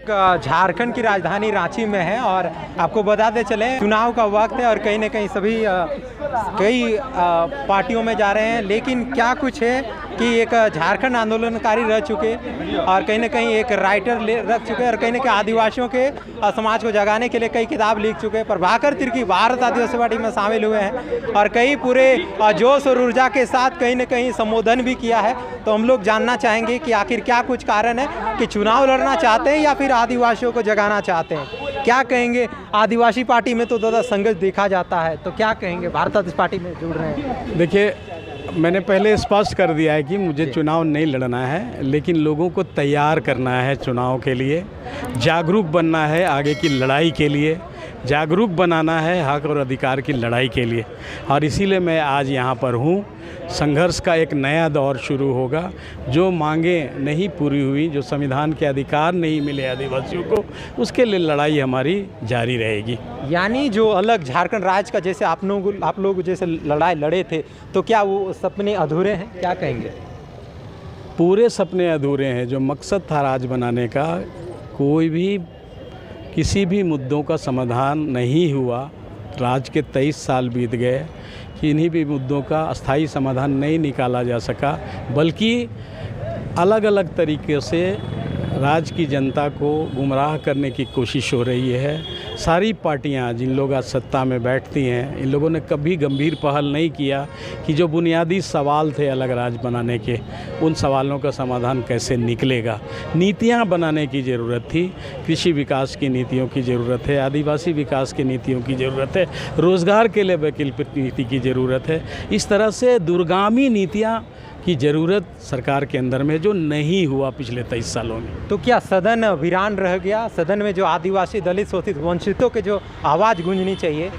लोग झारखंड की राजधानी रांची में हैं और आपको बताते चले चुनाव का वक्त है और कहीं ना कहीं सभी कई पार्टियों में जा रहे हैं, लेकिन क्या कुछ है कि एक झारखंड आंदोलनकारी रह चुके और कहीं ना कहीं एक राइटर रख चुके और कहीं ना कहीं आदिवासियों के समाज को जगाने के लिए कई किताब लिख चुके। प्रभाकर तिर्की भारत आदिवासी पार्टी में शामिल हुए हैं और कई पूरे जोश और ऊर्जा के साथ कहीं ना कहीं संबोधन भी किया है। तो हम लोग जानना चाहेंगे कि आखिर क्या कुछ कारण है कि चुनाव लड़ना चाहते हैं या फिर आदिवासियों को जगाना चाहते हैं। क्या कहेंगे? आदिवासी पार्टी में तो ज़्यादा संघर्ष देखा जाता है, तो क्या कहेंगे? भारत आदिवासी पार्टी में जुड़ रहे हैं। देखिए, मैंने पहले स्पष्ट कर दिया है कि मुझे चुनाव नहीं लड़ना है, लेकिन लोगों को तैयार करना है चुनाव के लिए, जागरूक बनना है आगे की लड़ाई के लिए, जागरूक बनाना है हक और अधिकार की लड़ाई के लिए। और इसीलिए मैं आज यहाँ पर हूँ। संघर्ष का एक नया दौर शुरू होगा। जो मांगें नहीं पूरी हुई, जो संविधान के अधिकार नहीं मिले आदिवासियों को, उसके लिए लड़ाई हमारी जारी रहेगी। यानी जो अलग झारखंड राज्य का जैसे आप लोग जैसे लड़ाई लड़े थे, तो क्या वो सपने अधूरे हैं? क्या कहेंगे? पूरे सपने अधूरे हैं। जो मकसद था राज बनाने का, कोई भी किसी भी मुद्दों का समाधान नहीं हुआ। राज के 23 साल बीत गए, किन्हीं भी मुद्दों का अस्थायी समाधान नहीं निकाला जा सका, बल्कि अलग अलग तरीके से राज्य की जनता को गुमराह करने की कोशिश हो रही है। सारी पार्टियां जिन लोग आज सत्ता में बैठती हैं, इन लोगों ने कभी गंभीर पहल नहीं किया कि जो बुनियादी सवाल थे अलग राज्य बनाने के, उन सवालों का समाधान कैसे निकलेगा। नीतियां बनाने की ज़रूरत थी। कृषि विकास की नीतियों की ज़रूरत है, आदिवासी विकास की नीतियों की ज़रूरत है, रोज़गार के लिए वैकल्पिक नीति की ज़रूरत है। इस तरह से दूरगामी नीतियाँ की ज़रूरत सरकार के अंदर में, जो नहीं हुआ पिछले 23 सालों में। तो क्या सदन वीरान रह गया? सदन में जो आदिवासी, दलित, शोषित, वंचितों के जो आवाज़ गूंजनी चाहिए,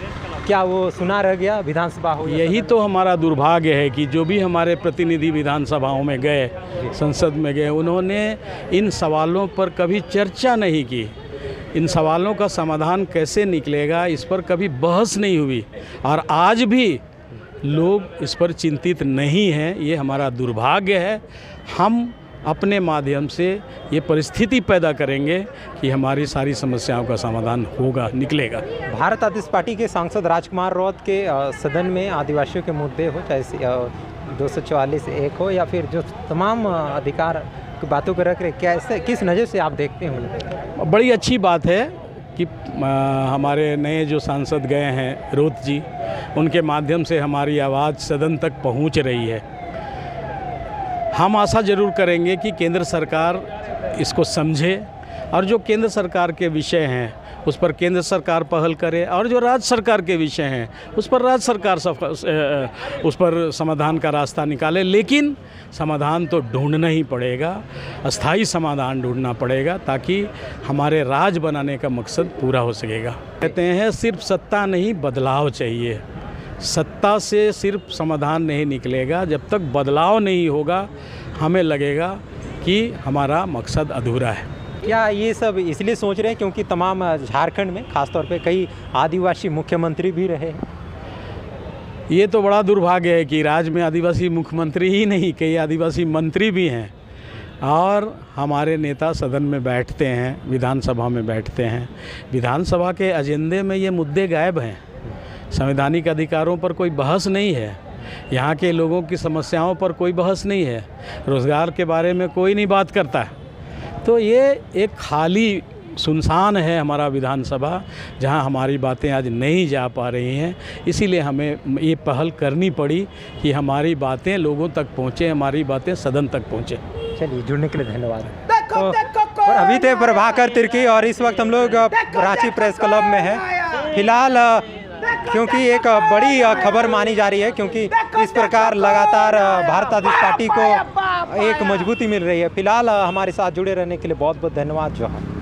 क्या वो सुना रह गया? विधानसभा हो, यही तो हमारा दुर्भाग्य है कि जो भी हमारे प्रतिनिधि विधानसभाओं में गए, संसद में गए, उन्होंने इन सवालों पर कभी चर्चा नहीं की। इन सवालों का समाधान कैसे निकलेगा, इस पर कभी बहस नहीं हुई। और आज भी लोग इस पर चिंतित नहीं हैं। ये हमारा दुर्भाग्य है। हम अपने माध्यम से ये परिस्थिति पैदा करेंगे कि हमारी सारी समस्याओं का समाधान होगा, निकलेगा। भारत आदिवासी पार्टी के सांसद राजकुमार रौत के सदन में आदिवासियों के मुद्दे हो, चाहे 244(1) हो या फिर जो तमाम अधिकार की बातों को रख रहे, कैसे, किस नज़र से आप देखते हैं? बड़ी अच्छी बात है कि हमारे नए जो सांसद गए हैं रौत जी, उनके माध्यम से हमारी आवाज़ सदन तक पहुंच रही है। हम आशा ज़रूर करेंगे कि केंद्र सरकार इसको समझे और जो केंद्र सरकार के विषय हैं उस पर केंद्र सरकार पहल करे, और जो राज्य सरकार के विषय हैं उस पर राज्य सरकार उस पर समाधान का रास्ता निकाले। लेकिन समाधान तो ढूंढना ही पड़ेगा, अस्थाई समाधान ढूंढना पड़ेगा, ताकि हमारे राज बनाने का मकसद पूरा हो सकेगा। कहते हैं सिर्फ सत्ता नहीं, बदलाव चाहिए। सत्ता से सिर्फ समाधान नहीं निकलेगा। जब तक बदलाव नहीं होगा, हमें लगेगा कि हमारा मकसद अधूरा है। क्या ये सब इसलिए सोच रहे हैं क्योंकि तमाम झारखंड में खासतौर पे कई आदिवासी मुख्यमंत्री भी रहे हैं? ये तो बड़ा दुर्भाग्य है कि राज्य में आदिवासी मुख्यमंत्री ही नहीं, कई आदिवासी मंत्री भी हैं। और हमारे नेता सदन में बैठते हैं, विधानसभा में बैठते हैं। विधानसभा के एजेंडे में ये मुद्दे गायब हैं। संवैधानिक अधिकारों पर कोई बहस नहीं है, यहाँ के लोगों की समस्याओं पर कोई बहस नहीं है, रोज़गार के बारे में कोई नहीं बात करता है। तो ये एक खाली सुनसान है हमारा विधानसभा, जहां हमारी बातें आज नहीं जा पा रही हैं। इसीलिए हमें ये पहल करनी पड़ी कि हमारी बातें लोगों तक पहुंचे, हमारी बातें सदन तक पहुंचे। चलिए, जुड़ने के लिए धन्यवाद। तो अभी थे प्रभाकर तिर्की और इस वक्त हम लोग रांची प्रेस क्लब में हैं। फिलहाल क्योंकि एक बड़ी खबर मानी जा रही है, क्योंकि इस प्रकार लगातार भारत आदिवासी पार्टी को एक मजबूती मिल रही है। फिलहाल हमारे साथ जुड़े रहने के लिए बहुत बहुत धन्यवाद। जोहार।